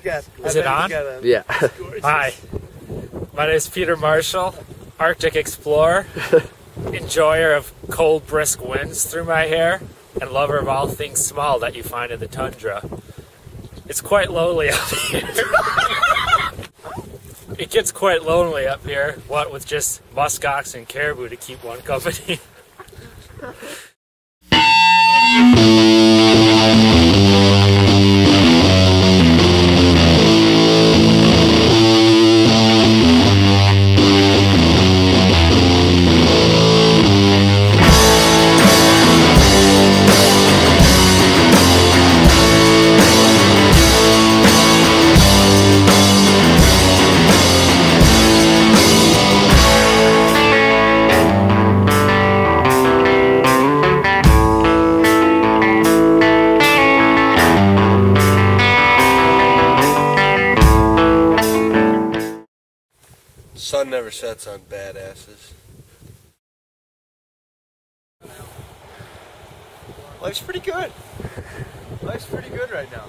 Is it on? Yeah. Hi, my name is Peter Marshall, Arctic explorer, enjoyer of cold, brisk winds through my hair, and lover of all things small that you find in the tundra. It's quite lonely up here. It gets quite lonely up here, what with just muskox and caribou to keep one company. Sun never sets on badasses. Life's pretty good. Life's pretty good right now.